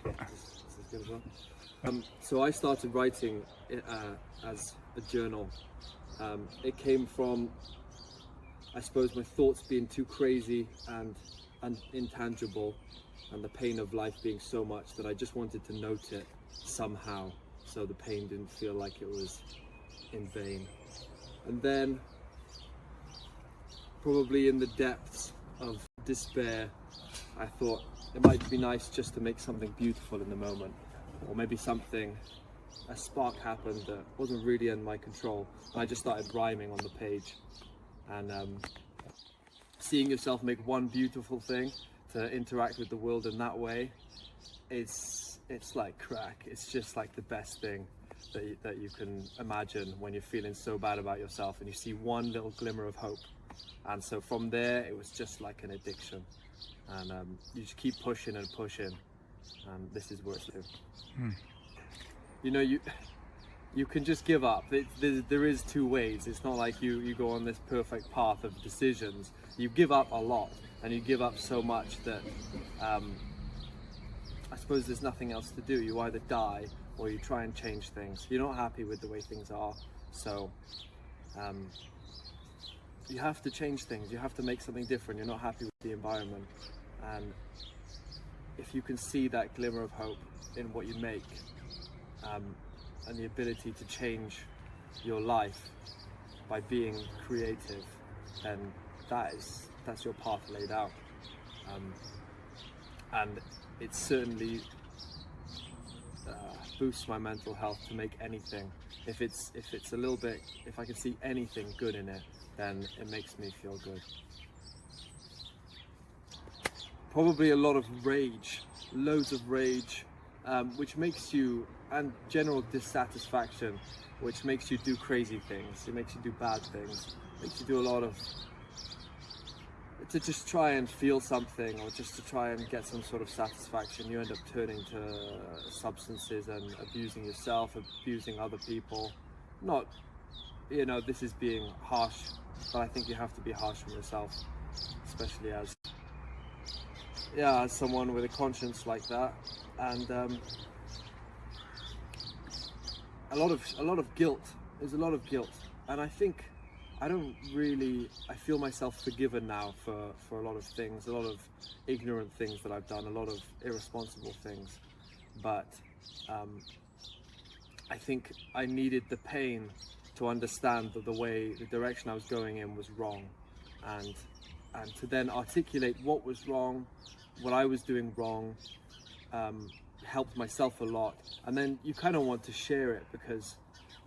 This is good as well. So I started writing as a journal. It came from, I suppose, my thoughts being too crazy and intangible, and the pain of life being so much that I just wanted to note it somehow, so the pain didn't feel like it was in vain. And then, probably in the depths of despair, I thought it might be nice just to make something beautiful in the moment, or maybe a spark happened that wasn't really in my control, and I just started rhyming on the page. And seeing yourself make one beautiful thing to interact with the world in that way, it's like crack. It's just like the best thing that you can imagine when you're feeling so bad about yourself and you see one little glimmer of hope. And so from there, it was just like an addiction, and you just keep pushing and pushing, and this is where it's at. You know, you can just give up. There is two ways. It's not like you go on this perfect path of decisions. You give up a lot, and you give up so much that I suppose there's nothing else to do. You either die or you try and change things. You're not happy with the way things are, so you have to change things. You have to make something different. You're not happy with the environment, and if you can see that glimmer of hope in what you make, and the ability to change your life by being creative, then that's your path laid out. And it certainly boosts my mental health to make anything. If it's a little bit, if I can see anything good in it, then it makes me feel good. Probably a lot of rage, loads of rage, which makes you, and general dissatisfaction, which makes you do crazy things. It makes you do bad things. It makes you do a lot of, to just try and feel something, or just to try and get some sort of satisfaction. You end up turning to substances and abusing yourself, abusing other people. Not, this is being harsh, but I think you have to be harsh on yourself, especially as someone with a conscience like that. And a lot of guilt. There's a lot of guilt, and I think I feel myself forgiven now for a lot of things, a lot of ignorant things that I've done, a lot of irresponsible things. But I think I needed the pain to understand that the direction I was going in was wrong, and to then articulate what was wrong, what I was doing wrong, helped myself a lot. And then you kind of want to share it because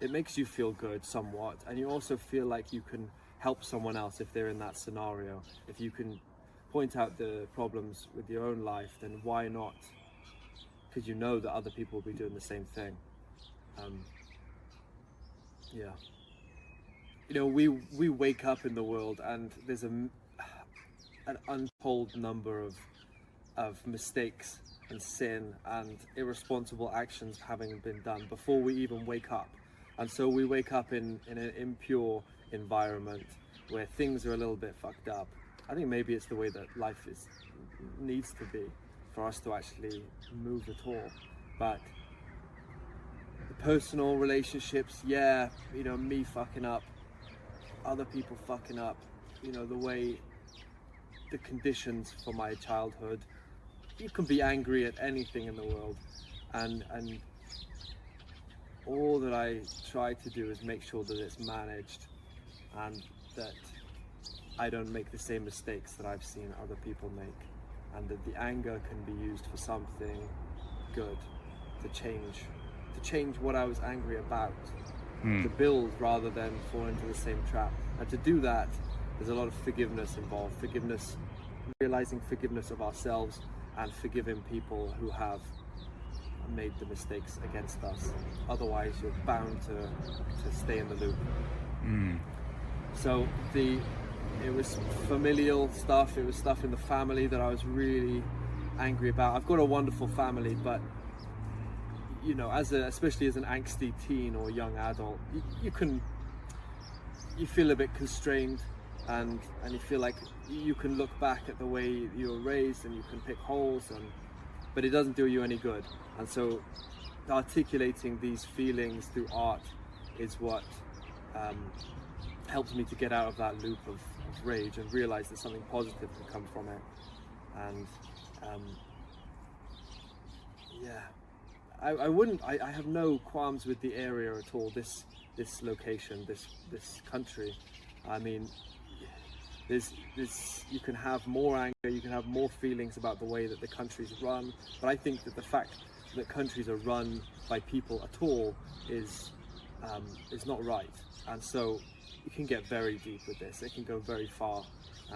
it makes you feel good somewhat, and you also feel like you can help someone else if they're in that scenario. If you can point out the problems with your own life, then why not? Because you know that other people will be doing the same thing. We wake up in the world, and there's an untold number of mistakes and sin and irresponsible actions having been done before we even wake up. And so we wake up in an impure environment where things are a little bit fucked up. I think maybe it's the way that life needs to be for us to actually move at all. But the personal relationships, me fucking up, other people fucking up, the way, the conditions for my childhood. You can be angry at anything in the world, and all that I try to do is make sure that it's managed, and that I don't make the same mistakes that I've seen other people make, and that the anger can be used for something good, to change what I was angry about, to build rather than fall into the same trap. And to do that, there's a lot of forgiveness involved. Forgiveness, realizing forgiveness of ourselves, and forgiving people who have made the mistakes against us. Otherwise, you're bound to stay in the loop. So it was familial stuff. It was stuff in the family that I was really angry about. I've got a wonderful family, but especially as an angsty teen or young adult, you feel a bit constrained, and you feel like you can look back at the way you were raised, and you can pick holes, and but it doesn't do you any good. And so articulating these feelings through art is what helps me to get out of that loop of rage and realize that something positive can come from it. And yeah, I have no qualms with the area at all, this location, this country. I mean, you can have more anger, you can have more feelings about the way that the country's run, but I think that the fact that countries are run by people at all is not right. And so you can get very deep with this, it can go very far,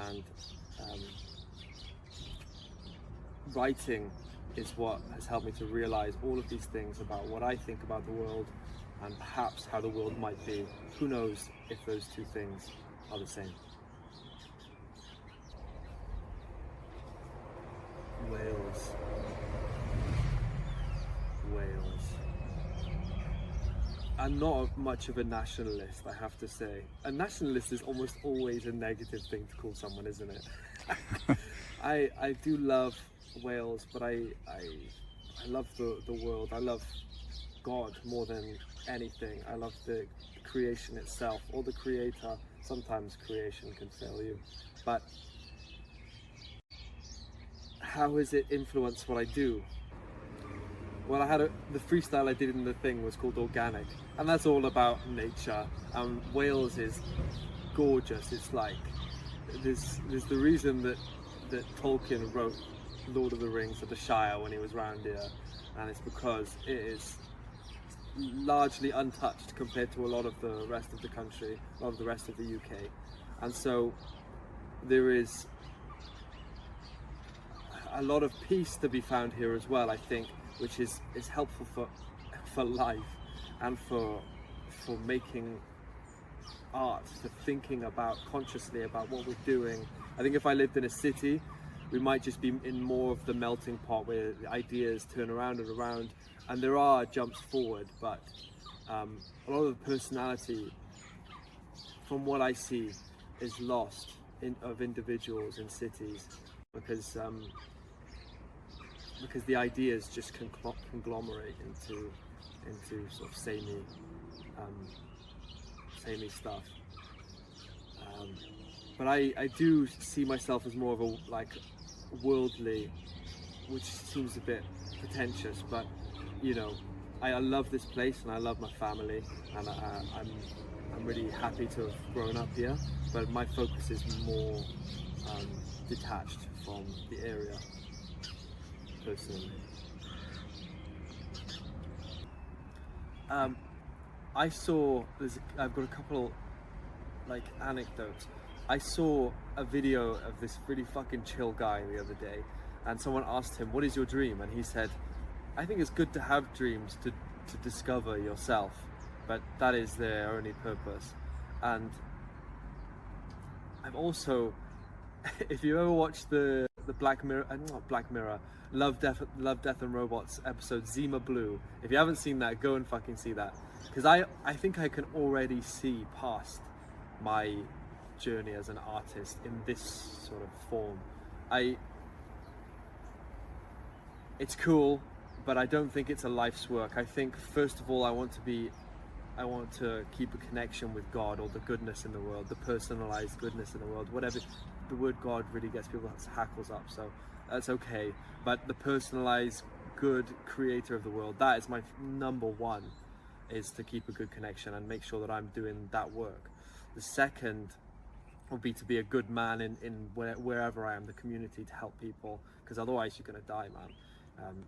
and writing is what has helped me to realize all of these things about what I think about the world and perhaps how the world might be. Who knows if those two things are the same. Wales. I'm not much of a nationalist, I have to say. A nationalist is almost always a negative thing to call someone, isn't it? I do love Wales, but I love the world. I love God more than anything. I love the creation itself, or the creator. Sometimes creation can fail you, but how has it influenced what I do? Well, the freestyle I did in the thing was called Organic, and that's all about nature. Wales is gorgeous. It's like there's the reason that Tolkien wrote Lord of the Rings of the Shire when he was round here, and it's because it is largely untouched compared to a lot of the rest of the country, a lot of the rest of the UK, and so there is a lot of peace to be found here as well, I think, which is helpful for life and for making art, for thinking consciously about what we're doing. I think if I lived in a city, we might just be in more of the melting pot where the ideas turn around and around, and there are jumps forward, but a lot of the personality, from what I see, is lost of individuals in cities, because the ideas just conglomerate into sort of samey stuff. But I do see myself as more of a worldly, which seems a bit pretentious, but you know, I love this place and I love my family, and I'm really happy to have grown up here, but my focus is more detached from the area personally. I've got a couple anecdotes. I saw a video of this really fucking chill guy the other day, and someone asked him, "What is your dream?" And he said, "I think it's good to have dreams to discover yourself, but that is their only purpose." And I'm also, if you ever watched the Black Mirror, not Black Mirror, Love, Death and Robots episode Zima Blue, if you haven't seen that, go and fucking see that, because I think I can already see past my journey as an artist in this sort of form. It's cool, but I don't think it's a life's work. I think first of all I want to keep a connection with God, or the goodness in the world, the personalized goodness in the world, whatever. The word God really gets people's hackles up, so that's okay, but the personalized good creator of the world, that is my number one, is to keep a good connection and make sure that I'm doing that work. The second would be to be a good man in wherever I am, the community, to help people, because otherwise you're going to die, man.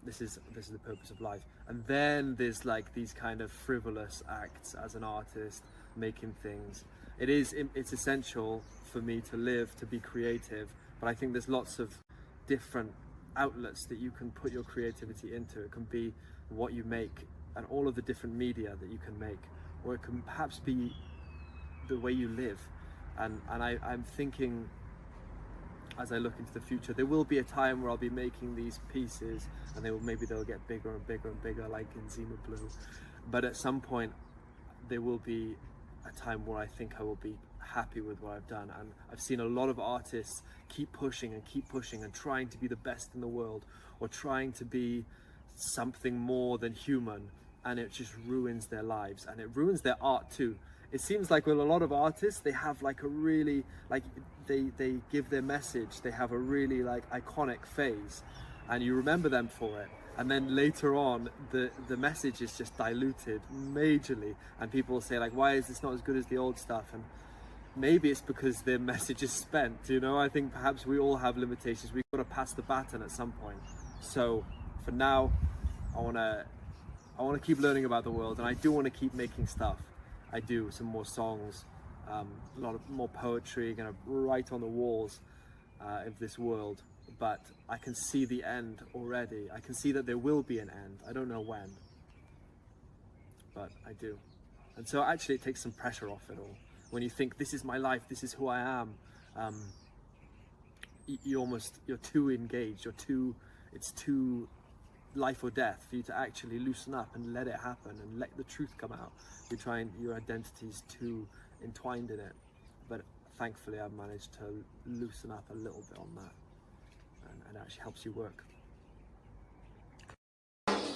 This is the purpose of life. And then there's these kind of frivolous acts as an artist, making things. It's essential for me to live, to be creative, but I think there's lots of different outlets that you can put your creativity into. It can be what you make and all of the different media that you can make, or it can perhaps be the way you live. And I'm thinking, as I look into the future, there will be a time where I'll be making these pieces, and maybe they'll get bigger and bigger and bigger, like in Zima Blue. But at some point, there will be a time where I think I will be happy with what I've done, and I've seen a lot of artists keep pushing and trying to be the best in the world, or trying to be something more than human, and it just ruins their lives, and it ruins their art too. It seems like with a lot of artists, they have like a really, like they give their message, they have a really like iconic phase, and you remember them for it, and then later on the message is just diluted majorly, and people will say like, why is this not as good as the old stuff? And maybe it's because their message is spent, you know. I think perhaps we all have limitations. We've got to pass the baton at some point. So for now, I want to keep learning about the world, and I do want to keep making stuff. I do some more songs, a lot of more poetry, gonna write on the walls of this world. But I can see the end already. I can see that there will be an end. I don't know when, but I do. And so actually it takes some pressure off it all. When you think, this is my life, this is who I am, you're too engaged, it's too life or death for you to actually loosen up and let it happen and let the truth come out. Your identity's too entwined in it. But thankfully I've managed to loosen up a little bit on that, and it actually helps you work.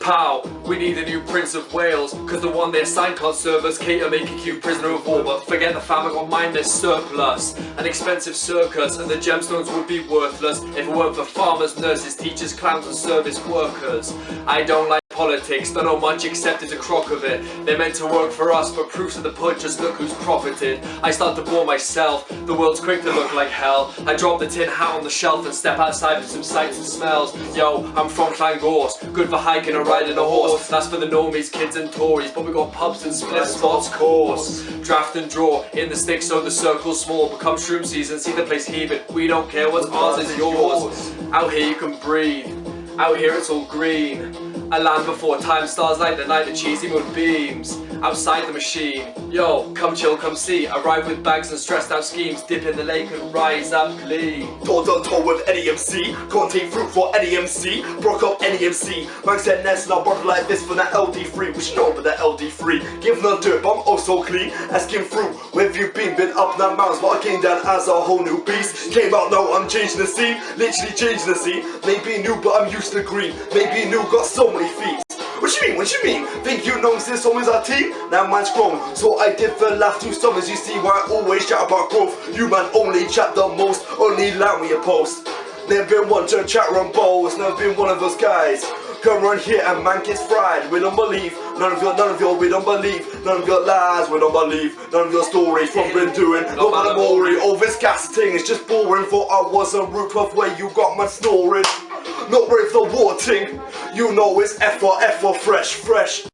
Pow, we need a new Prince of Wales, cause the one they assigned can't serve us. Cater, make a cute prisoner of war, but forget the fam, I got mine, there's surplus. An expensive circus, and the gemstones would be worthless if it weren't for farmers, nurses, teachers, clowns and service workers. I don't like politics, don't know much except it's a crock of it. They're meant to work for us, but proofs of the pudding, just look who's profited. I start to bore myself, the world's quick to look like hell. I drop the tin hat on the shelf and step outside for some sights and smells. Yo, I'm from Llangors, good for hiking or riding a horse. That's for the normies, kids and Tories, but we got pubs and split spots course. Draft and draw, in the sticks so the circle's small. Become shroom season, see the place heaving. We don't care what's ours is yours. Out here you can breathe, out here it's all green. A land before time, stars like the night, the cheesy moon beams. Outside the machine, yo, come chill, come see. Arrive with bags and stressed out schemes. Dip in the lake and rise up clean. Toe with any MC, can't take fruit for any MC. Broke up any MC, man said Ness, now brother like this for that LD3. We should know about that LD3. Give no dirt, but I'm also clean. Asking fruit, where have you been up nine mountains, but I came down as a whole new beast. Came out now, I'm changing the scene, literally changing the scene. Maybe new, but I'm used to green. Maybe new, got so many feet. What you mean, what you mean? Think you know this song is our team? Now man's grown, so I did for the last 2 summers. You see why I always chat about growth. You man only chat the most, only line with your post. Never been one to chat on balls, never been one of those guys. Come run here and man gets fried. We don't believe, none of your, we don't believe. None of your lies, we don't believe. None of your stories from doing, no matter Maury. All this casting is just boring. For I was a root of where you got my snoring. Not worth the water ting. You know it's F for fresh.